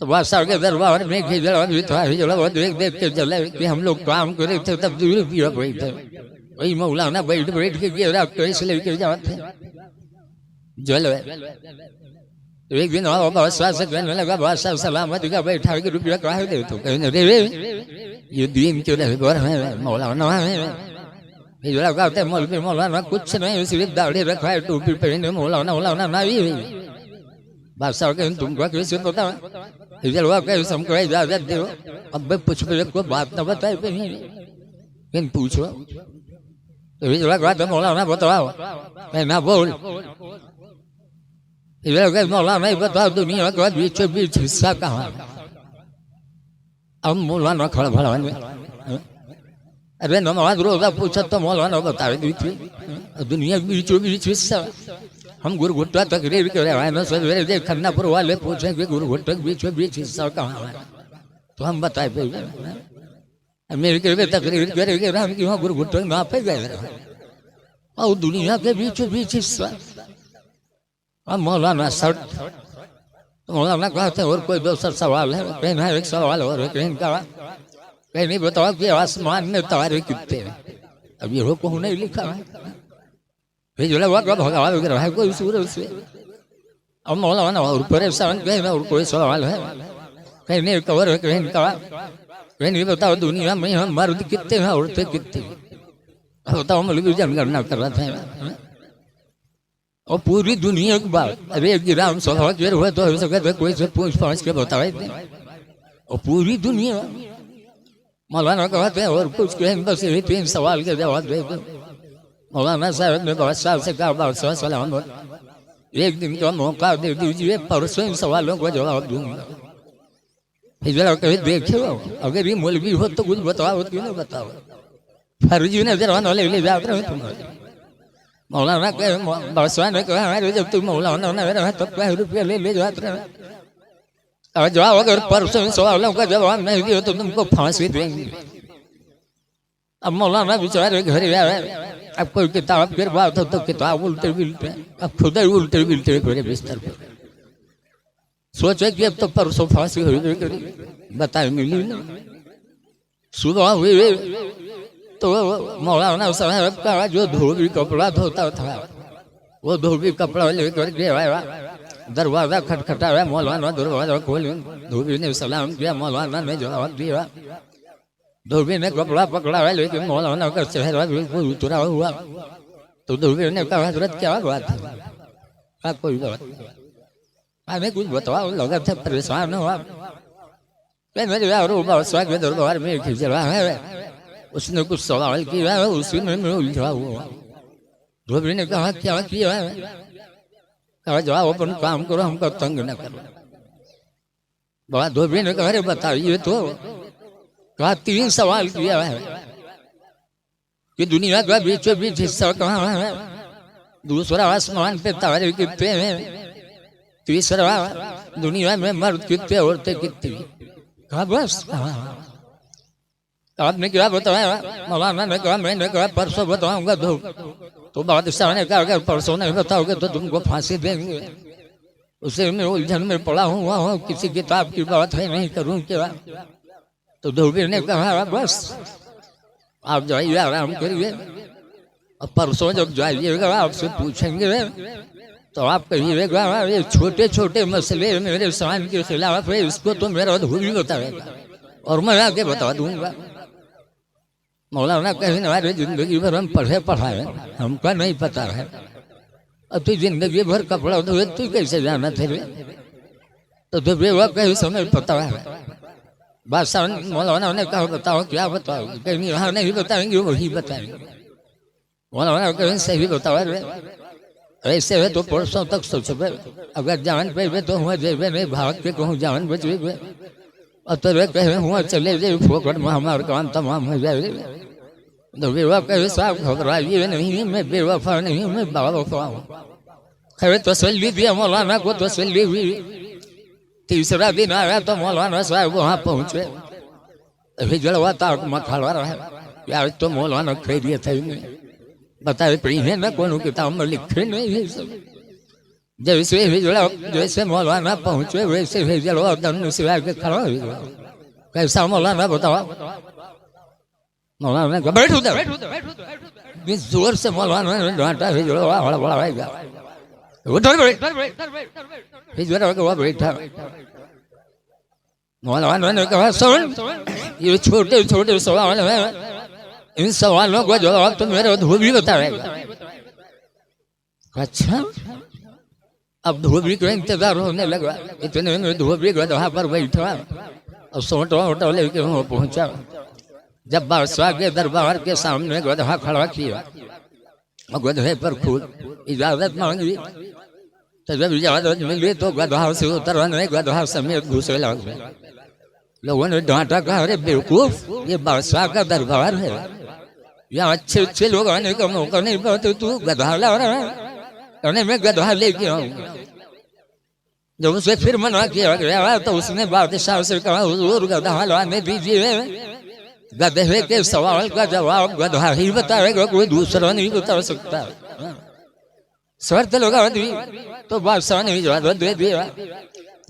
तो बादशाह के दरबार में देख देख के चले कि हम लोग काम करे थे तब दूर भी बैठे वही मौलाना बैठ बैठ के गिरा कैसे लेके जाते जल तो एक दिन बादशाह से कहने लगा बादशाह सलामत का बैठा के रुपया कहा दे तो कहने रे ये दिन क्यों नहीं घर में मौलाना है ये जो कहते मौलाना कुछ नहीं सिर्फ दाढ़ी रखा है टोपी पहने मौलाना मौलाना नहीं बादशाह के तुमको कैसे पता जलवा कैसे हमको इजाजत दो अब मैं पूछ को बात न बताए फिर पूछो तो जलवा कहते मौलाना बताओ मैं ना बोल मौलाना नहीं बताओ दुनिया का बीच बीच हिस्सा कहाँ अब मौलाना खड़ा भड़ा अरे नमाज रोजा पूछा तो मौलाना बता दी दुनिया बीचों बीच हिस्सा हम गुरु घुट्टा तकरीर कर रहे हैं सवेरे देख खन्नापुर वाले पूछे कि गुरु घुट्टा बीचों बीच हिस्सा कहाँ है तो हम बताए पे मेरे के तकरीर करेंगे हम कि वहाँ गुरु घुट्टा वहाँ पे गए और दुनिया के बीचों बीच हिस्सा अब मौलाना सर मौलाना कहते और कोई दूसरा सवाल है कहीं एक सवाल और है कहीं का कहीं नहीं बताओ कि आसमान में तारे कितने हैं अब ये को नहीं लिखा है फिर जो लगा भगवान वगैरह है कोई सूरज से अब मौलाना और परेशान कहीं और कोई सवाल है कहीं नहीं कवर है कहीं का कहीं नहीं बताओ दुनिया में हम मर्द कितने हैं औरतें कितनी बताओ मौलवी जनगणना कर रहा था और पूरी दुनिया की बात अरे गिराम स्वभाव के हुए तो हो सकता कोई से पूछ पाछ के बताए और पूरी दुनिया मौलाना कहते हैं और कुछ कहें बस यही 3 सवाल के जवाब दे दो मौलाना साहब ने बादशाह से कहा बादशाह सलाम एक दिन का मौका दे दीजिए परसों इन सवालों का जवाब दूंगा फिर जरा कभी देखो अगर ये मौलवी हो तो कुछ बताओ क्यों नहीं बताओ फर्जी नजर आने ले जाते हैं तुम्हारे मौलाना कहे बादशाह ने कहा जब तुम मौलाना न रहा तब क्या रुपया ले जाते रहे और जवाब अगर परसों सवालों का जवाब नहीं दिया तो तुमको फांसी देंगे अब मौलाना बेचारे घर आए अब कोई किताब फिर बात हो तो किताब उल्टे बिल्टे अब खुद ही उल्टे बिल्टे मेरे बिस्तर पर सोचे कि अब तो परसों फांसी हो गई बताए मिली ना सुबह हुई तो मौलाना साहब का जो धोबी कपड़ा धोता था वो धोबी कपड़ा लेकर के आया दरवाजा खटखटाया मौलाना दरवाजा खोले धोबी ने सलाम किया मौलाना ने जवाब दिया धोबी ने कपड़ा पकड़ा है लेकिन मौलाना का चेहरा बिल्कुल उतरा हुआ तो धोबी ने कहा हजरत क्या बात है कोई बात हमें कुछ बताओ लगा था परेशान हुआ के दरबार में खिंचवा है उसने कुछ सवाल किया है उसी में मैं उलझा हुआ धोबी ने कहा क्या किया है कहा जाओ अपन काम करो हमको तंग न करो बात धोबी ने कहा बताइए तो कहा 3 सवाल किया है कि दुनिया का बीचों बीच हिस्सा कहाँ है दूसरा आसमान पे तारे कितने हैं तीसरा दुनिया में मर्द कितने औरतें कितनी कहा बस आपने क्या बताया मौलाना ने कहा मैंने कहा परसों बताऊंगा तो बादशाह ने कहा अगर परसों नहीं बताओगे तो तुमको फांसी देंगे उसे मैं उलझन में पड़ा हुआ किसी किताब की बात है नहीं करूं क्या तो धोबी ने कहा बस आप जाइए आराम करिए अब परसों जब जाइएगा आपसे पूछेंगे तो आप कहिएगा ये छोटे छोटे मसले मेरे शान के खिलाफ है इसको तो मेरा धोबी बताएगा और मैं आगे बता दूंगा मौलाना कहीं हमारे जिंदगी भर हम पढ़े पढ़ाए हमको नहीं पता है अब तू जिंदगी भर कपड़ा धोए तू कैसे जाना थे तो धोबी कहीं समय पता है बादशाह मौलाना ने कहा बताओ क्या बताओ कहीं यहाँ नहीं बताएंगे वही बताएंगे मौलाना कहीं सही बताओ ऐसे है तो परसों तक सोचबे अगर जान पे तो हुआ जेबे नहीं भाग के कहूँ जान बचे अतरे कहे हुआ चले जाए फोकट में हमारा काम तमाम हो जाए तो बेवा कहे साहब घबराइए नहीं मैं बेवफा नहीं मैं बावफा हूँ खैर तसल्ली दिया मौलाना को तसल्ली हुई 3रा दिन आया तो मौलाना साहब वहाँ पहुँचे अभी जलवा ताक में खड़ा रहा यार तो मौलाना खैरियत है बताए पढ़ी है ना कौन किताब में लिखे नहीं है सब जैसे हिजड़ा जैसे मौलाना पहुंचे वैसे हिजड़ा धनु सिवा के खड़ा हो गया। कैसा मौलाना बताओ? मौलाना ने कहा बैठ उधर। इस जोर से मौलाना ने डांटा हिजड़ा हड़बड़ा गया। उधर बैठ। हिजड़ा के वहां बैठा। मौलाना ने कहा सुन, ये छोटे छोटे सवाल हैं, इन सवालों का जवाब तो मेरे धोबी बताएगा। अच्छा, अब धोबी का इंतजार होने लगा। इतने में धोबी गधा पर बैठा और सोटा वोटा लेके वहां पहुंचा। जब बादशाह के दरबार के सामने गधा खड़ा किया और गधे पर खुद इजाजत मांगी, तो जब इजाजत मिली तो गधा से उतरने गधा समेत घुसे लगे। लोगों ने डांटा, कहा अरे बेवकूफ, ये बादशाह का दरबार है, यहाँ अच्छे अच्छे लोग आने का मौका नहीं पाते, तू गधा ला रहा है। कहने में गधा लेके आऊंगा। जब उसे फिर मना किया गया तो उसने बादशाह से कहा हुजूर गधा लाने दीजिए, गधे के सवाल का जवाब गधा ही बताएगा, कोई दूसरा नहीं बता सकता। शर्त लगा दी तो बादशाह ने इजाजत दे दिया।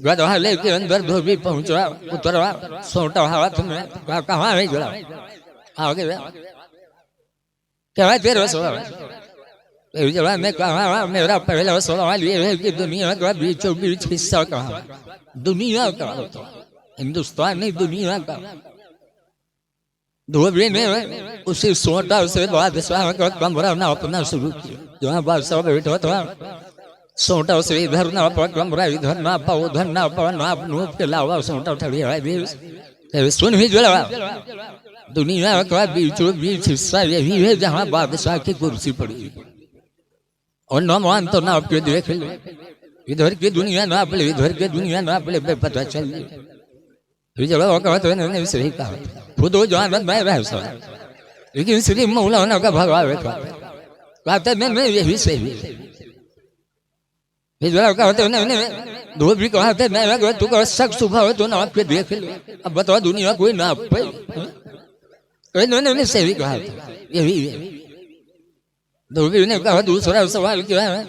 गधा लेके अंदर धोबी पहुंचा, उतरा, सोटा हाथ में, कहा कहाँ है गधा? आ गया। क्या है तेरा सवाल? जवाब में कहा मेरा पहला सवाल ये है कि दुनिया का बीचों बीच हिस्सा कहाँ? दुनिया का, हिंदुस्तान नहीं, दुनिया का। धोबी ने उसी सोटा से बादशाह का कमरा नापना शुरू किया। जहाँ बादशाह बैठा था सोटा से इधर नापा, कमरा इधर नापा, उधर नापा, नाप नूप के अलावा सोटा ठड़ी है। सुन ही जरा, दुनिया का बीचों बीच हिस्सा यही है जहाँ बादशाह की कुर्सी पड़ी। और न मान तो नाप के देख ले, इधर की दुनिया नाप ले, इधर की दुनिया नाप ले, पता चल जवाब कहा तो इन्होंने सही कहा, खुद वो जानत मैं रह सकता, लेकिन श्री मौलाना का भगवा बैठा कहते मैं यही सही। जवाब कहा तो धोबी कहा थे मैं तू कहा शक सुबह हो तो नाप के देख ले, अब बताओ दुनिया कोई नाप पे? इन्होंने सही कहा यही है। धोबी ने कहा दूसरा सवाल क्या है?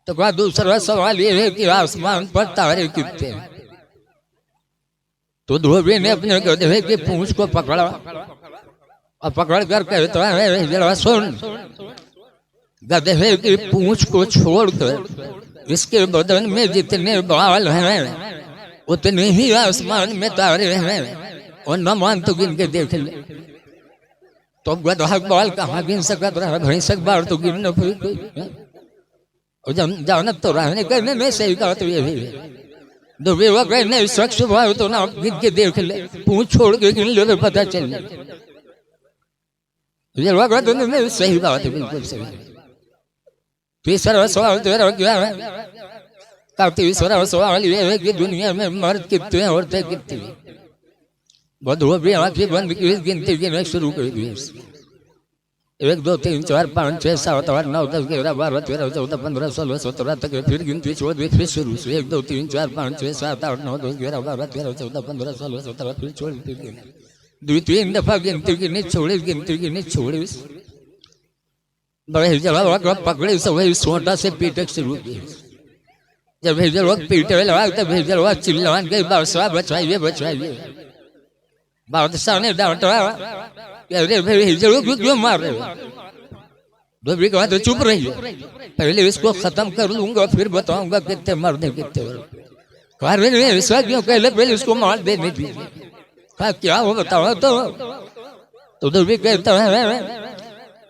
तो कहा दूसरा सवाल ये है कि आसमान पर तारे कितने हैं? तो धोबी ने अपने गधे की पूंछ को पकड़ा और पकड़ कर कहता है जरा सुन, गधे की पूंछ को छोड़कर इसके बदन में जितने बाल हैं उतने ही आसमान में तारे हैं, और न मान तो गिन के देख ले। तो गधा बाल कहाँ गिन सकता रहा? भैंसक बाल तो गिन न कोई, और जानत तो रहने कहने में सही कहा तो ये भी धोबी वो कहने शख्स भाव तो ना गिन के देख ले, पूंछ छोड़ के गिन ले तो पता चल ले। सही बात है, बिल्कुल सही। तीसरा सवाल तेरा क्या है? तीसरा सवाल ये है कि दुनिया में मर्द कितने हैं, औरतें कितनी? धोबी आंखें बंद की गिनती गिनना शुरू कर दी। 1 2 3 4 5 6 7 8 9 10 11 12 13 14 15 16 17 तक फिर गिनती छोड़ दी, फिर शुरू से 1 2 3 4 5 6 7 8 9 10 11 12 13 14 15 16 17 फिर छोड़ दी। 2-3 दफा गिनती गिनी छोड़ी, गिनती गिनी छोड़ी। बड़े जवाब पकड़े सब सोटा से पीटक शुरू की। जब भेजल वक्त पीटे लगा तब भेजल वक्त चिल्लान के बादशाह बचाइए बचाइए। बादशाह ने डांटा, अरे भेजल क्यों मार रहे हो? धोबी कहा तो चुप रहिए, पहले इसको खत्म कर लूंगा फिर बताऊंगा कितने मरने कितने। कहा ऐसा क्यों? पहले इसको मार देने दीजिए। कहा क्या हो बताओ तो धोबी कहता है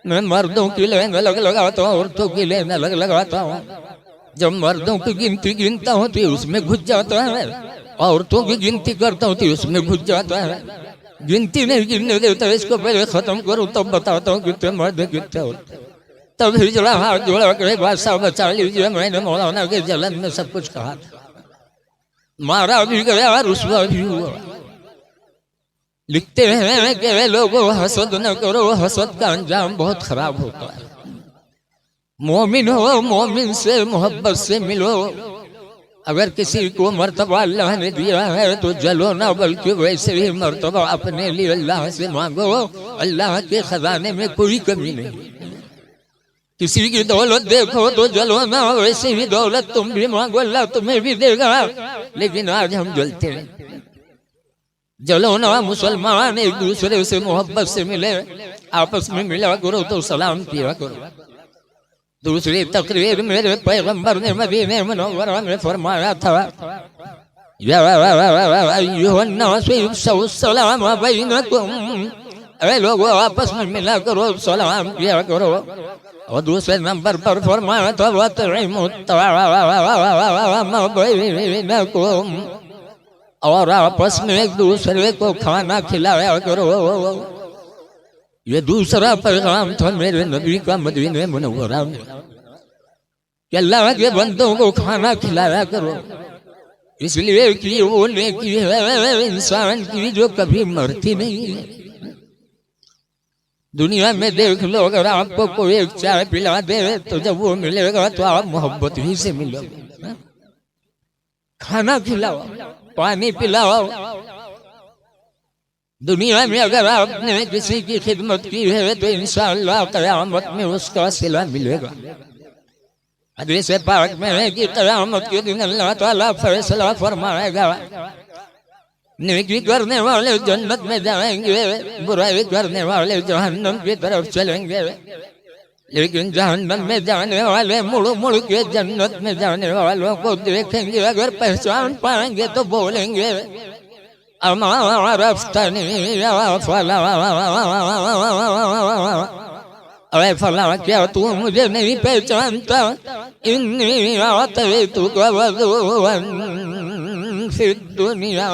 मैं मर्दों की लेन अलग लगाता हूँ, औरतों की लेन अलग लगाता हूँ। जब मर्दों की गिनती गिनता हूँ तो उसमें घुस जाता है, औरतों की गिनती करता हूँ तो उसमें घुस जाता है। गिनती नहीं गिनने देता, इसको पहले खत्म करो तब बताता हूँ कितने मर्द कितने औरतें। तब हिजड़ा हाथ जोड़ा करे बादशाह बचा लीजिए, मैंने मौलाना के जलन में सब कुछ कहा था। मारा भी गया, रुसवा भी हुआ। लिखते हैं कि लोगों हसद न करो, हसद का अंजाम बहुत खराब होता है। मोमिन हो, मोमिन से मोहब्बत से मिलो। अगर किसी को मर्तबा अल्लाह ने दिया है तो जलो ना, बल्कि वैसे ही मर्तबा अपने लिए अल्लाह से मांगो। अल्लाह के खजाने में कोई कमी नहीं। किसी की दौलत देखो तो जलो ना, वैसे ही दौलत तुम भी मांगो अल्लाह तुम्हें भी देगा। लेकिन आज हम जलते हैं। जलो ना मुसलमान, एक दूसरे से मोहब्बत से मिले, आपस में मिला करो तो सलाम किया करो। दूसरी तकरीर मेरे पैगंबर ने मदीने मुनव्वरा में फरमाया था, या अय्युहन्नासु बैनकुम, अरे लोगों आपस में मिला करो, सलाम किया करो। और दूसरे नंबर पर फरमाया था, और आपस में एक दूसरे को खाना खिलाया करो। ये दूसरा पैगाम था मेरे नबी का मदीने मुनव्वरा में, कि अल्लाह के बंदों को खाना खिलाया करो, इसलिए कि वो नेकी है इंसान की जो कभी मरती नहीं है। दुनिया में देख लो, अगर आपको कोई एक चाय पिला दे तो जब वो मिलेगा तो आप मोहब्बत ही से मिलोगे। खाना खिलाओ, पानी पिलाओ। दुनिया में अगर आपने किसी की खिदमत की है तो इंशाअल्लाह क़यामत में उसका सिला मिलेगा। हदीस पाक में है कि क़यामत के दिन अल्लाह ताला फैसला फरमाएगा, नेकी करने वाले जन्नत में जाएंगे, बुराई करने वाले जहन्नम की तरफ चलेंगे। लेकिन जहन्नम में जाने वाले मुड़ मुड़ के जन्नत में जाने वालों को देखेंगे, अगर पहचान पाएंगे तो बोलेंगे, अमा अरफ्तनी या फला, अरे फला क्या तू मुझे नहीं पहचानता? इन्नी अतैतुका वज़ूअन फी दुनिया,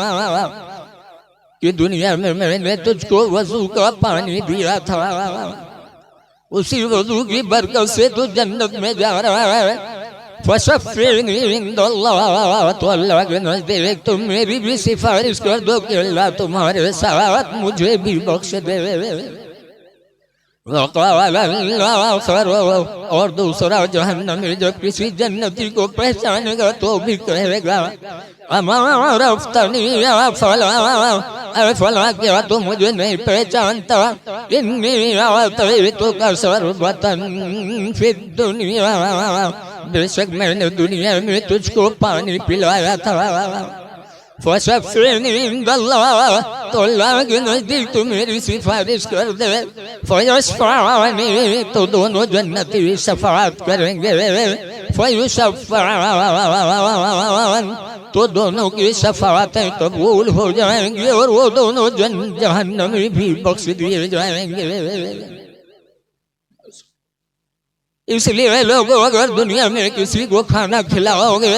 कि दुनिया में मैंने तुझको वज़ू का पानी दिया था, उसी वज़ू की बरकत से तू जन्नत में जा रहा है। फशफ़िनी इंदल्लाह, तो अल्लाह के नज़दीक तुम मेरी भी सिफारिश कर दो कि अल्लाह तुम्हारे साथ मुझे भी बख्श दे। और दूसरा जहन्नमी जब किसी जन्नती को पहचानेगा तो भी कहेगा, अरे फला क्या तो मुझे नहीं पहचानता? इन्नी अतैतुका शरबतन फी दुनिया, बेशक मैंने दुनिया में तुझको पानी पिलाया था। फशफ़िनी इंदल्लाह, तो अल्लाह के नज़दीक तू मेरी सिफारिश कर दे। फयशफ़अनी, तो दोनों जन्नती शफ़ाअत करेंगे। फयुशफ़अन, तो दोनों की शफ़ाअतें कबूल हो जाएंगी और वो दोनों जहन्नमी भी बख्श दिए जाएंगे। इसलिए लोगों, अगर दुनिया में किसी को खाना खिलाओगे,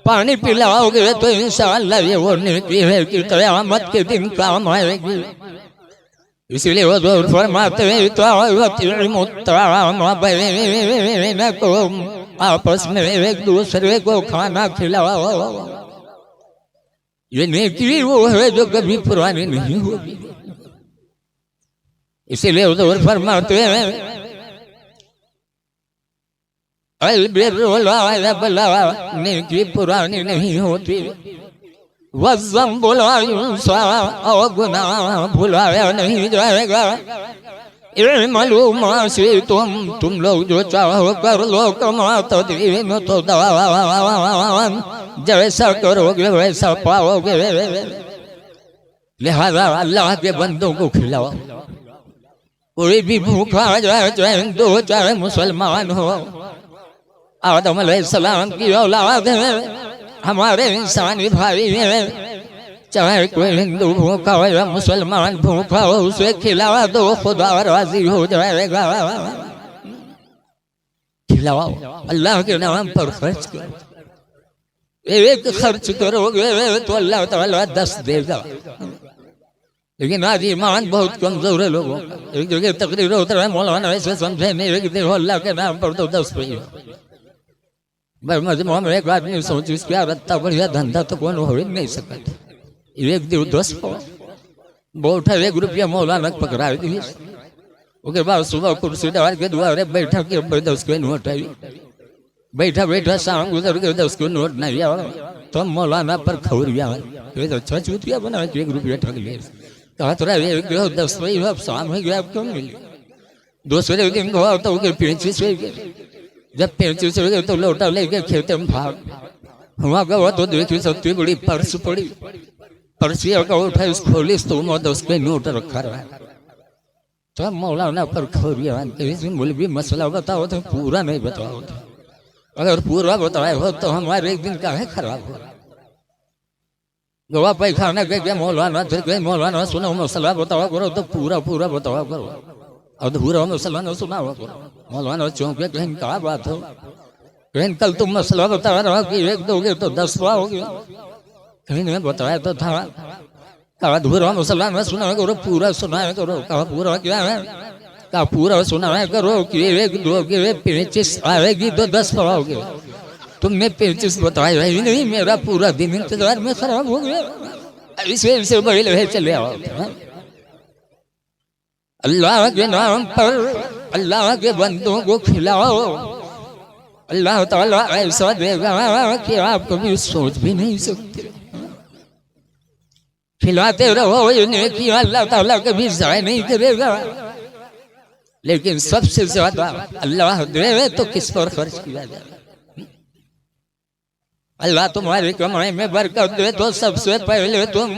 पानी पिलाओगे तो इंशाअल्लाह ये वो नेकी है कि क़यामत के दिन काम आएगी। इसलिए वो जो फरमाते हैं, तो आपस में एक दूसरे को खाना खिलाओ। ये नेकी वो है जो कभी पुरानी नहीं होगी। इसीलिए वो फरमाते हैं, नेकी पुरानी नहीं होती, वज़्ज़म्बु ला युंसा, और गुनाह भुलाया नहीं जाएगा। इअमलू मा शिअ्तुम, तुम लोग जो चाहो कर लो, कमा तदीन तुदान, जैसा करोगे वैसा पाओगे। लिहाजा अल्लाह के बंदों को खिलाओ। कोई भी भूखा जाए, चाहे हिंदू हो चाहे मुसलमान हो, आदम अलैहिस्सलाम की औलाद है, हमारे इंसानी भाई हैं। चाहे कोई हिंदू भूखा हो या मुसलमान भूखा हो, उसे खिलावा दो, खुदा राजी हो जाएगा। खिलाओ, अल्लाह के नाम पर खर्च करो। एक खर्च करोगे तो अल्लाह ताला 10 देगा। लेकिन आज ईमान बहुत कमजोर है लोगों का। एक जगह तकरीर होता है, मौलाना ऐसे समझे नहीं कि देखो अल्लाह के नाम पर तो 10 रुपये। मजमू में एक आदमी सोची, क्या रत्ता बढ़िया धंधा तो कौन हो ही नहीं सकता। एक दिन 10 बैठा, 1 रुपया मौलाना पकड़ा दी। उसके बाद सुबह कुर्सी डाल के द्वारे बैठा कि 10 के नोट आई। बैठा बैठा शाम गुजर के 10 के नोट नहीं आया, तो मौलाना पर खौरिया अच्छा चूतिया बना के 1 रुपया ठग लिया। कहा थोड़ा 10 रुपये अब शाम हो गया, अब क्यों मिली? दूसरे दिन हुआ तो पेंची से जब पेंची से तो लोटा लेके खेते में भाग वहाँ गया तो देखी सत्ती बड़ी पर्स पड़ी पर्सिया का उठा इस खोली तो मत उसके नोट रखा रहा है तो मौलाना पर खोरिया बोले भी मसला बताओ तो पूरा नहीं बताओ अगर पूरा बताया हो तो हमारे एक दिन का है खराब हो गवा पैखाना के मौलाना सुनो मसला बताओ करो तो पूरा पूरा बताओ करो अधूरा मसला न सुनाओ करो मौलाना चौंके कहीं क्या बात हो कहीं कल तुम मसला बता रहा कि एक दोगे तो 10 पाओगे कहीं ने बताया तो था कहा अधूरा मसला न सुनाया करो पूरा सुनाया करो कहा पूरा क्या है कहा पूरा सुनाया करो कि एक दोगे 25 आएगी तो 10 पाओगे तुमने 25 बताया ही नहीं मेरा पूरा दिन इंतजार में खराब हो गया ऐसे बड़े चले आओ अल्लाह के नाम पर अल्लाह के बंदों को खिलाओ अल्लाह ताला ऐसा देगा कि आप कभी सोच भी नहीं सकते खिलाते रहो इन्हें कि अल्लाह ताला कभी जाय नहीं करेगा लेकिन सबसे ज्यादा अल्लाह दे तो किस पर खर्च किया जाए अल्लाह तुम्हारी कमाई में बरकत दे तो सबसे पहले तुम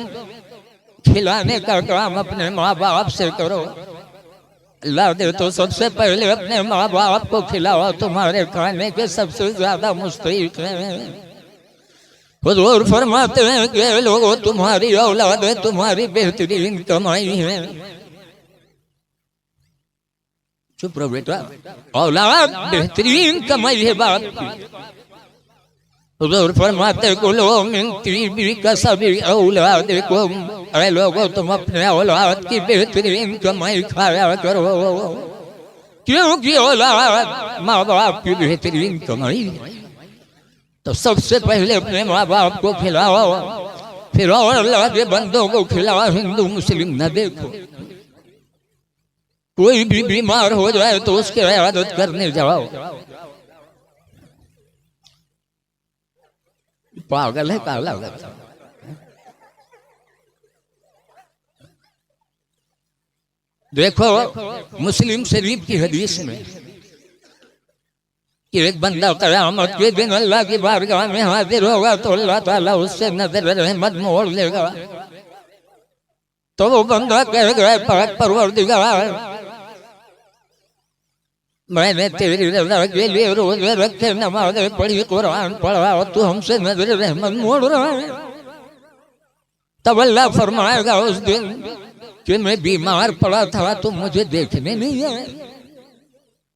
खिलाने का काम अपने माँ बाप से करो अल्लाह दे तो सबसे पहले अपने माँ बाप को खिलाओ तुम्हारे खाने के सबसे ज्यादा मुस्तहिक हैं हुजूर फरमाते हैं कि लोगों तुम्हारी औलाद है तुम्हारी बेहतरीन कमाई है चुप रहो बेटा औलाद बेहतरीन कमाई है बाप की हुजूर फरमाते कुलो मिन तीबी कसबी औलादिकुम ऐ लोगों तुम अपने औलाद की बेहतरीन कमाई खाया करो क्योंकि औलाद माँ बाप की बेहतरीन कमाई तो सबसे पहले अपने माँ बाप को खिलाओ फिर और अल्लाह के बंदों को खिलाओ हिंदू मुस्लिम न देखो कोई भी बीमार हो जाए तो उसकी इयादत करने जाओ पागल है पागल देखो मुस्लिम शरीफ की हदीस में कि एक बंदा क़यामत के दिन अल्लाह की बारगाह में हाजिर होगा तो अल्लाह ताला उससे नजर रहमत मोड़ लेगा तो वो बंदा कहेगा पाक परवरदिगार मैंने तेरी रज़ा के लिए रोजे रखे नमाज़ें पढ़ी कुरान पढ़ा और तू हमसे नजर रहमत मोड़ रहा है तब अल्लाह फरमाएगा उस दिन कि मैं बीमार पड़ा था तुम मुझे देखने नहीं आए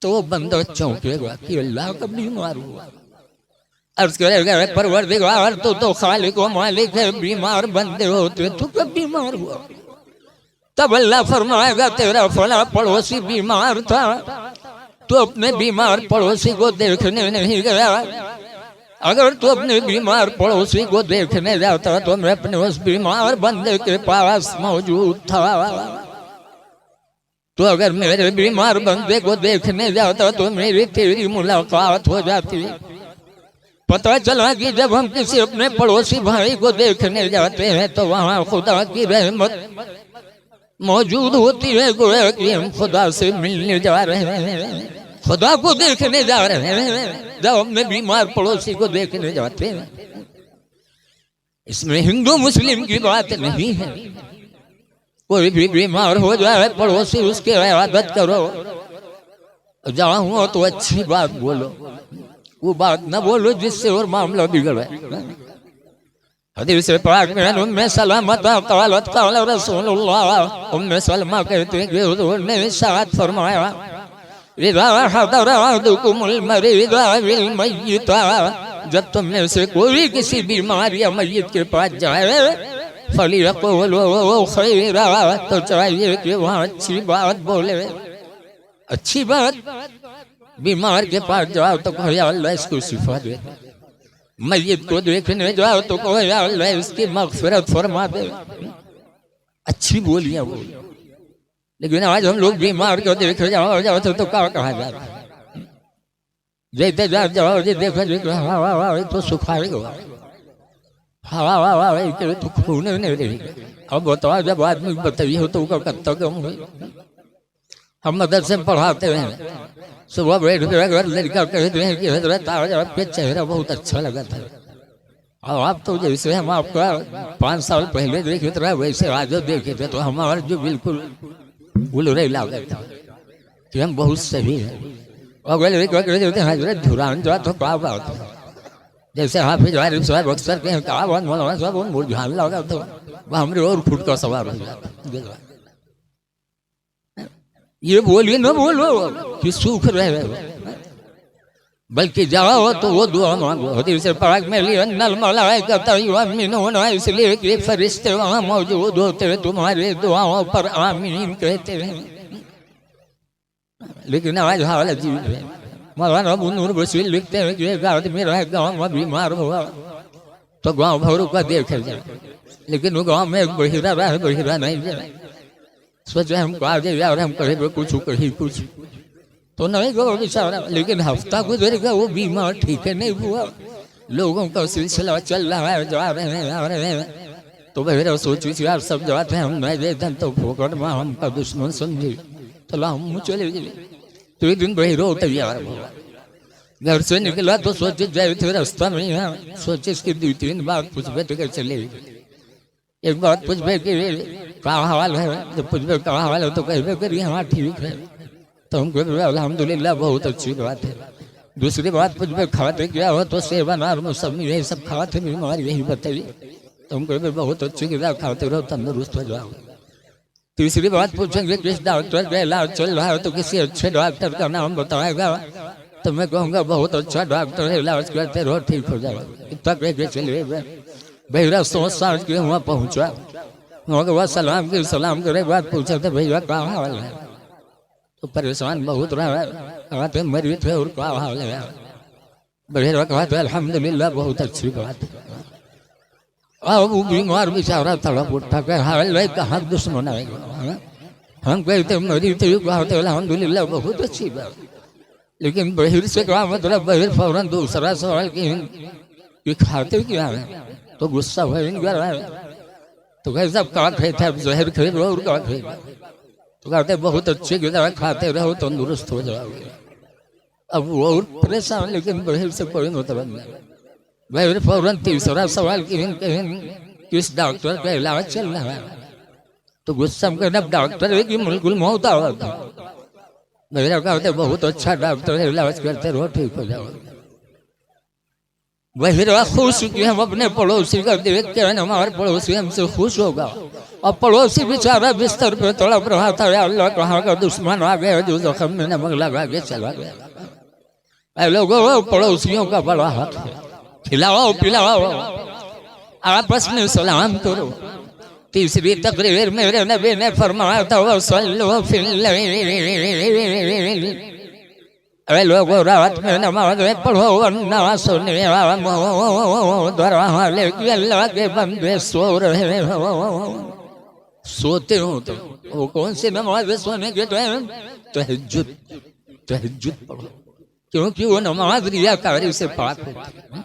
तो वो बंदा चौंकेगा कि अल्लाह कब बीमार हुआ अर्ज करेगा परवरदिगार तो खालिक व मालिक है बीमार बंदे होते तू कब बीमार हुआ तब अल्लाह फरमाएगा तेरा फला पड़ोसी बीमार था तो अपने बीमार पड़ोसी को देखने नहीं गया अगर तू अपने बीमार पड़ोसी को देखने जाता तो मैं अपने उस बीमार बंदे के पास मौजूद था तो अगर मेरे बीमार बंदे को देखने जाता तो मेरी तेरी मुलाकात हो जाती पता चला कि जब हम किसी अपने पड़ोसी भाई को देखने जाते हैं तो वहाँ खुदा की रहमत मौजूद होती है गोया कि हम खुदा से मिलने जा रहे हैं खुदा को देखने जा रहे हैं जब अपने बीमार पड़ोसी को देखने जाते हैं इसमें हिंदू मुस्लिम की बात नहीं है कोई भी बीमार हो जाए पड़ोसी उसकी इयादत करो जहाँ हो तो अच्छी बात बोलो वो बात न बोलो जिससे और मामला बिगड़े हदीस पाक में उम्मे सलमा क़ालत क़ाल रसूलुल्लाह उम्मे सलमा कहते हैं कि हुजूर ने इरशाद फरमाया इज़ा हदर अहदुकुमुल मरीज़ अविल मय्यित जब तुम में से कोई किसी बीमार या मय्यत के पास जाए फलियक़ुलू खैरा तो चाहिए कि वहाँ अच्छी बात बोले अच्छी बात बीमार के पास जाओ तो कहो या अल्लाह इसको शिफा दे मय्यत को देखने जाओ तो कहो या अल्लाह इसकी मग़फ़िरत फरमा दे अच्छी बोलियां बोल लेकिन आज हम लोग बीमार को देख जाओ तो क्या कहा जाता है देखते जाओ देखो तो सुखाएगा हवा तो खून नहीं रहेगी अब बताओ जब आदमी बताइए हो तो करता कम हुई हम मदरसे में पढ़ाते हैं, सुबह बैठ कर लड़का कहते हैं कि हजरत आपके चेहरा बहुत अच्छा लगा था, और आप तो जैसे हम आपका 5 साल पहले देखे थे वैसे आज देखे थे तो हमारा जो बिल्कुल उलरे लगा था कि हम बहुत सही हैं। और कहते हैं हजरत धुरान जो तो क्या बात है, जैसे हाफिज वारिफ साहब अक्सर कहें कहा बहुत मौलाना साहब उन मुरझाने लगा तो वह हमरे और फुट का सवार हो जाता। ये बोलिए ना बोलो कि सूख रहे, बल्कि जाओ तो वो दुआ मांगो। हदीस पाक में लिया नल मलाइका युमिनूना, इसलिए कि फरिश्ते वहाँ मौजूद होते हैं तुम्हारे दुआओं पर आमीन कहते हैं। लेकिन आज हाल अजीब है। मौलाना नूर बशीर लिखते हैं कि एक आदमी रहे गाँव में बीमार हुआ तो गाँव भर का देखे जाए, लेकिन वो गाँव में एक बहिरा रहा, बहिरा नहीं जाए। सोचे हमको आगे यार हम कहे कुछ कहीं कुछ तो नहीं गो बेचारा, लेकिन हफ्ता गुजर गया वो बीमार ठीक है नहीं हुआ। लोगों का सिलसिला चल रहा है, जा रहे हैं आ रहे हैं, तो बहिरा सोची यार सब जाते हैं हम नहीं देते तो फोकट में हमका दुश्मन समझे तो हम चले गए। तो एक दिन बहिरो तैयार हुआ, घर से निकला तो सोचे जाए थे रास्ता नहीं है, सोचे इसकी 2-3 बार पूछ बैठ चले। एक बात पूछ भाई कि कहाँ हाल है, जब पूछ भाई कहाँ हाल है तो कह करिए हाँ ठीक है, तो हम कहते अल्हम्दुलिल्लाह बहुत अच्छी बात है। दूसरी बात पूछ भाई खाते क्या हो तो सेवन और मौसमी यही सब खाते बीमारी यही बताइए, तो हम कहते बहुत अच्छी गिरा खाते रहो तंदुरुस्त हो जाओ। तीसरी बात पूछेंगे किस डॉक्टर का इलाज चल रहा है तो किसी अच्छे डॉक्टर का नाम बताएगा तो मैं कहूँगा बहुत अच्छा डॉक्टर इलाज करते रहो ठीक हो जाओ। इतना कह के चलिए भैया सोच समझ के वहाँ पहुँचा, वहाँ के बाद सलाम करे बात पूछा तो भैया कहाँ हाल है, तो परेशान बहुत रहा कहते मरी थे और क्या हाल है। भैया कहते अल्हम्दुलिल्लाह बहुत अच्छी बात है। अब वो बीमार बेचारा तड़प उठा के हाल भाई कहाँ दुश्मन आएगा, हम कहते मरी थे कहते अल्हम्दुलिल्लाह बहुत अच्छी बात। लेकिन बहिर से कहा मतलब बहिर फौरन दूसरा सवाल कि खाते क्या है, तो गुस्सा भयंकर है, तो कहे सब कहा खाते अब जहर खरीद रहो और कहा खाए, तो कहते बहुत अच्छे गिरा खाते रहो तंदुरुस्त हो जाओगे। अब वो और परेशान, लेकिन बहिर से कोई मतलब नहीं। बहिर फौरन तीसरा सवाल किस डॉक्टर का इलाज चल रहा है, तो गुस्सा में कहना डॉक्टर है कि बिल्कुल मौत आवा था। बहिरा कहते बहुत अच्छा डॉक्टर इलाज करते रहो ठीक हो जाओगे। बहिरा खुश कि हम अपने पड़ोसी का देख के हमारे पड़ोसी हमसे खुश होगा, और पड़ोसी बेचारा बिस्तर पे तड़प रहा था अल्लाह कहाँ का दुश्मन आ गया जो जख्म में नमक लगा के चला गया। लोगों पड़ोसियों का बड़ा हाथ है, खिलाओ पिलाओ आपस में सलाम करो। तीसरी तकरीर मेरे नबी ने फरमाया था वसल्लु फिल अरे लोगों रात में नमाज पढ़ो वरना सुने अल्लाह के बंदे सो रहे हो, सोते हो तो वो कौन सी नमाज सोने के टाइम तहज्जुद पढ़ो, क्योंकि वो नमाज रियाकारी से पाक होती है।